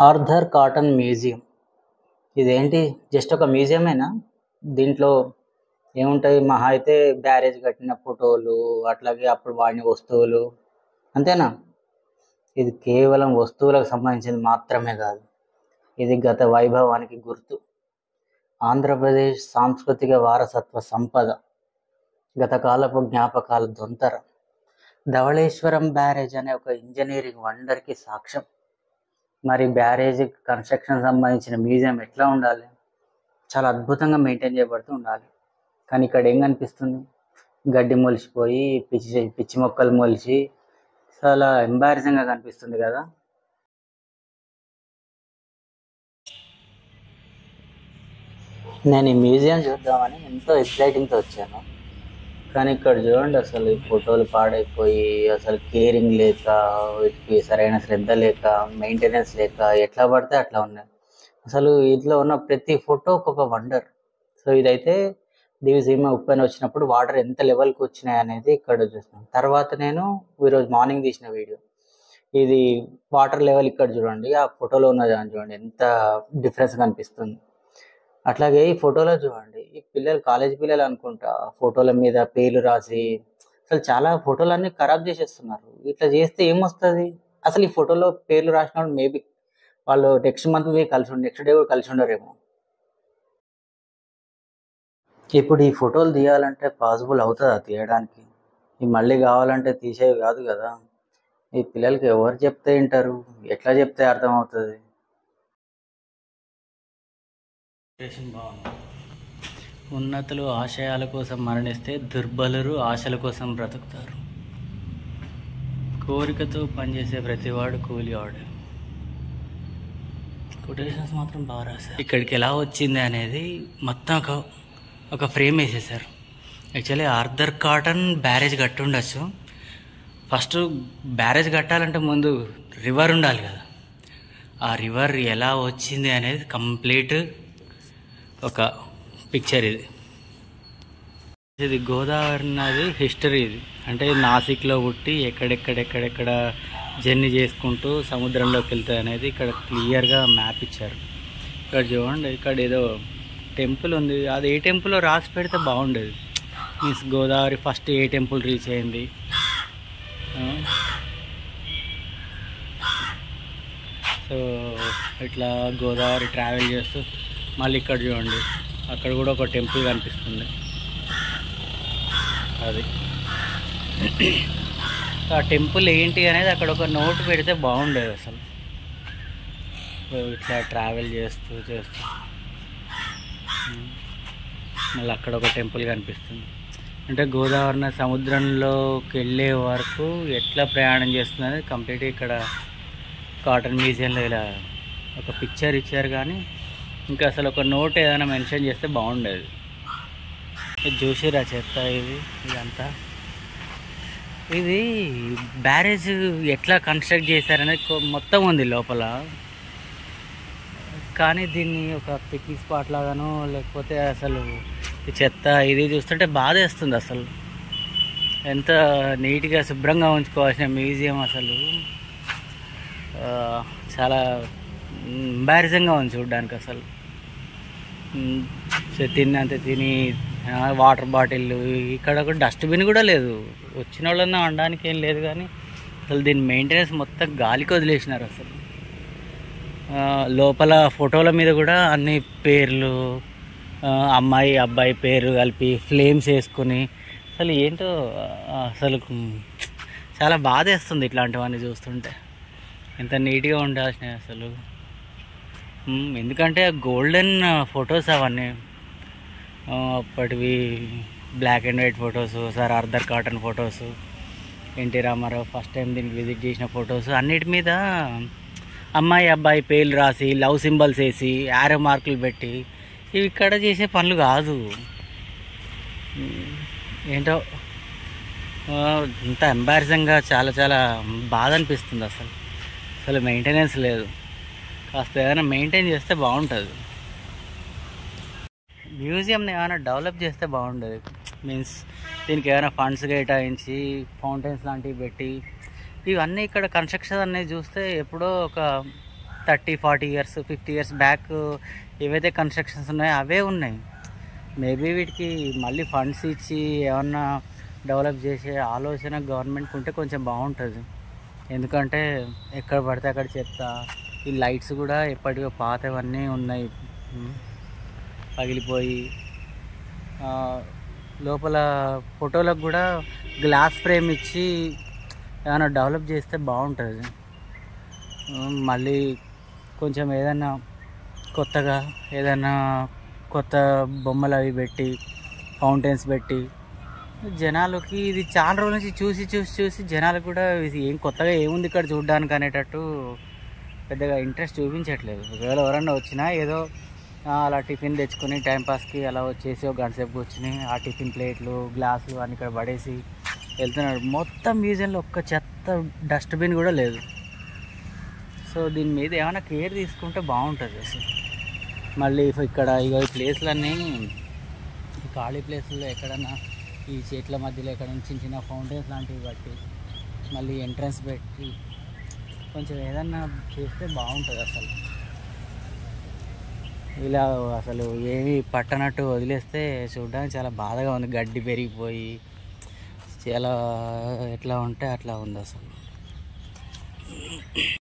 Arthur cotton museum. ఇదేంటి, just ఒక మ్యూజియమేనా? దీంట్లో ఏముంటాయి? మహా అయితే బ్యారేజ్ కట్టిన ఫోటోలు, అట్లాగే అప్పుడు వాడిన వస్తువులు, అంతేనా? ఇది కేవలం వస్తువులకు సంబంధించింది మాత్రమే కాదు, ఇది గత వైభవానికి గుర్తు. ఆంధ్రప్రదేశ్ సాంస్కృతిక వారసత్వ సంపద, గతకాలపు జ్ఞాపకాల దొంతర. ధవళేశ్వరం బ్యారేజ్ అనే ఒక ఇంజనీరింగ్ వండర్కి సాక్ష్యం. మరి బ్యారేజ్ కన్స్ట్రక్షన్ సంబంధించిన మ్యూజియం ఎట్లా ఉండాలి? చాలా అద్భుతంగా మెయింటైన్ చేయబడుతూ ఉండాలి. కానీ ఇక్కడ ఏం కనిపిస్తుంది? గడ్డి మొలిచిపోయి పిచ్చి పిచ్చి మొక్కలు మొలిచి చాలా ఎంబారసింగ్గా కనిపిస్తుంది కదా. నేను ఈ మ్యూజియం చూద్దామని ఎంతో ఎక్సైటింగ్తో వచ్చాను, కానీ ఇక్కడ చూడండి, అసలు ఈ ఫోటోలు పాడైపోయి, అసలు కేరింగ్ లేక, వీటికి సరైన శ్రద్ధ లేక, మెయింటెనెన్స్ లేక ఎట్లా పడితే అట్లా ఉన్నాయి. అసలు ఇంట్లో ఉన్న ప్రతి ఫోటో ఒక్కొక్క వండర్. సో ఇదైతే దివిసీమ ఉప్పెన వచ్చినప్పుడు వాటర్ ఎంత లెవెల్కి వచ్చినాయి అనేది ఇక్కడ చూస్తున్నాను. తర్వాత నేను ఈరోజు మార్నింగ్ తీసిన వీడియో, ఇది వాటర్ లెవెల్ ఇక్కడ చూడండి, ఆ ఫోటోలో ఉన్నది చూడండి ఎంత డిఫరెన్స్ కనిపిస్తుంది. అట్లాగే ఈ ఫోటోలో చూడండి, ఈ పిల్లలు కాలేజీ పిల్లలు అనుకుంటా ఫోటోల మీద పేర్లు రాసి అసలు చాలా ఫోటోలన్నీ ఖరాబ్ చేసేస్తున్నారు. ఇట్లా చేస్తే ఏమొస్తుంది? అసలు ఈ ఫోటోలో పేర్లు రాసిన వాళ్ళు మేబీ వాళ్ళు నెక్స్ట్ మంత్ నెక్స్ట్ డే కూడా కలిసి ఉండరేమో. ఇప్పుడు ఈ ఫోటోలు తీయాలంటే పాసిబుల్ అవుతుందా తీయడానికి? ఈ మళ్ళీ కావాలంటే తీసేవి కాదు కదా. ఈ పిల్లలకి ఎవరు చెప్తే వింటారు? ఎట్లా చెప్తే అర్థమవుతుంది? బాగుంది. ఉన్నతులు ఆశయాల కోసం మరణిస్తే దుర్బలురు ఆశల కోసం బ్రతుకుతారు. కోరికతో పనిచేసే ప్రతివాడు కూలివాడు. కొటేషన్స్ మాత్రం బాగా రాశారు. ఇక్కడికి ఎలా వచ్చింది అనేది మొత్తం ఒక ఫ్రేమ్ వేసేసారు. యాక్చువల్లీ ఆర్థర్ కాటన్ బ్యారేజ్ కట్టి ఉండొచ్చు. ఫస్ట్ బ్యారేజ్ కట్టాలంటే ముందు రివర్ ఉండాలి కదా. ఆ రివర్ ఎలా వచ్చింది అనేది కంప్లీట్ ఒక పిక్చర్. ఇది గోదావరి నది హిస్టరీ. ఇది అంటే నాసిక్లో పుట్టి ఎక్కడెక్కడ జర్నీ చేసుకుంటూ సముద్రంలోకి వెళ్తాయి అనేది ఇక్కడ క్లియర్గా మ్యాప్ ఇచ్చారు. ఇక్కడ చూడండి, ఇక్కడ ఏదో టెంపుల్ ఉంది. అది ఏ టెంపుల్లో రాసి పెడితే బాగుండేది. మీన్స్ గోదావరి ఫస్ట్ ఏ టెంపుల్ రీచ్ అయింది. సో ఇట్లా గోదావరి ట్రావెల్ చేస్తూ మళ్ళీ ఇక్కడ చూడండి, అక్కడ కూడా ఒక టెంపుల్ కనిపిస్తుంది. అది ఆ టెంపుల్ ఏంటి అనేది అక్కడ ఒక నోట్ పెడితే బాగుండేది అసలు. ఇట్లా ట్రావెల్ చేస్తూ మళ్ళీ అక్కడ ఒక టెంపుల్ కనిపిస్తుంది. అంటే గోదావరి సముద్రంలోకి వెళ్ళే వరకు ఎట్లా ప్రయాణం చేస్తుంది అనేది కంప్లీట్గా ఇక్కడ కాటన్ మ్యూజియంలో ఇలా ఒక పిక్చర్ ఇచ్చారు. కానీ ఇంకా అసలు ఒక నోట్ ఏదైనా మెన్షన్ చేస్తే బాగుండేది. చూసిరా చెత్త ఇదంతా. ఇది బ్యారేజ్ ఎట్లా కన్స్ట్రక్ట్ చేశారనేది మొత్తం ఉంది లోపల. కానీ దీన్ని ఒక పిక్నిక్ స్పాట్ లాగానో లేకపోతే అసలు చెత్త ఇది చూస్తుంటే బాధ వేస్తుంది. అసలు ఎంత నీట్గా శుభ్రంగా ఉంచుకోవాల్సిన మ్యూజియం అసలు చాలా ఎంబారసింగ్గా ఉంది చూడడానికి. అసలు తిన్నంత తిని వాటర్ బాటిల్, ఇక్కడ ఒక డస్ట్బిన్ కూడా లేదు. వచ్చిన వాళ్ళన్నా అనడానికి ఏం లేదు, కానీ అసలు దీని మెయింటెనెన్స్ మొత్తం గాలికి వదిలేసినారు. అసలు లోపల ఫోటోల మీద కూడా అన్ని పేర్లు, అమ్మాయి అబ్బాయి పేరు కలిపి ఫ్లేమ్స్ వేసుకుని అసలు ఏంటో అసలు చాలా బాధ వేస్తుంది ఇట్లాంటివన్నీ చూస్తుంటే. ఎంత నీట్గా ఉండాల్సినవి అసలు. ఎందుకంటే గోల్డెన్ ఫొటోస్ అవన్నీ అప్పటివి, black and white photos, sir Arthur Cotton photos, NT Rama Rao first time దీనికి విజిట్ చేసిన ఫొటోస్, అన్నిటి మీద అమ్మాయి అబ్బాయి పేర్లు రాసి లవ్ సింబల్స్ వేసి యారో మార్కులు పెట్టి, ఇవి ఇక్కడ చేసే పనులు కాదు. ఏంటో ఇంత ఎంబారసింగ్గా చాలా బాధ అనిపిస్తుంది. అసలు మెయింటెనెన్స్ లేదు. కాస్త ఏదైనా మెయింటైన్ చేస్తే బాగుంటుంది. మ్యూజియంని ఏమైనా డెవలప్ చేస్తే బాగుండేది. మీన్స్ దీనికి ఏమైనా ఫండ్స్ కేటాయించి ఫౌంటైన్స్ లాంటివి పెట్టి, ఇవన్నీ ఇక్కడ కన్స్ట్రక్షన్ అనేది చూస్తే ఎప్పుడో ఒక 30-40 ఇయర్స్ 50 ఇయర్స్ బ్యాక్ ఏవైతే కన్స్ట్రక్షన్స్ ఉన్నాయో అవే ఉన్నాయి. మేబీ వీటికి మళ్ళీ ఫండ్స్ ఇచ్చి ఏమన్నా డెవలప్ చేసే ఆలోచన గవర్నమెంట్కి ఉంటే కొంచెం బాగుంటుంది. ఎందుకంటే ఎక్కడ పడితే అక్కడ చెత్త, ఈ లైట్స్ కూడా ఎప్పటికో పాతవన్నీ ఉన్నాయి, పగిలిపోయి. లోపల ఫోటోలకు కూడా గ్లాస్ ఫ్రేమ్ ఇచ్చి ఏమైనా డెవలప్ చేస్తే బాగుంటుంది. మళ్ళీ కొంచెం ఏదైనా కొత్తగా ఏదైనా కొత్త బొమ్మలు అవి పెట్టి ఫౌంటైన్స్ పెట్టి జనాలకి ఇది చాలా రోజుల నుంచి చూసి జనాలకు కూడా ఇది ఏం కొత్తగా ఏముంది ఇక్కడ చూడడానికి అనేటట్టు పెద్దగా ఇంట్రెస్ట్ చూపించట్లేదు. ఒకవేళ ఎవరన్నా వచ్చినా ఏదో అలా టిఫిన్ తెచ్చుకొని టైంపాస్కి అలా వచ్చేసి ఒక గంట సేపు కూర్చుని ఆ టిఫిన్ ప్లేట్లు గ్లాసులు అన్నీ ఇక్కడ పడేసి వెళ్తున్నాడు. మొత్తం మ్యూజియంలో ఒక్క చెత్త డస్ట్బిన్ కూడా లేదు. సో దీని మీద ఏమైనా కేర్ తీసుకుంటే బాగుంటుంది అసలు. మళ్ళీ ఇక్కడ ఇక ఈ ప్లేస్లన్నీ ఈ ఖాళీ ప్లేస్లో ఎక్కడన్నా ఈ చెట్ల మధ్యలో ఎక్కడైనా చిన్న చిన్న ఫౌంటైన్స్ లాంటివి బట్టి మళ్ళీ ఎంట్రన్స్ పెట్టి కొంచెం ఏదన్నా చేస్తే బాగుంటుంది అసలు. ఇలా అసలు ఏమీ పట్టనట్టు వదిలేస్తే చూడడానికి చాలా బాధగా ఉంది. గడ్డి పెరిగిపోయి చాలా ఎట్లా ఉంటే అట్లా ఉంది అసలు.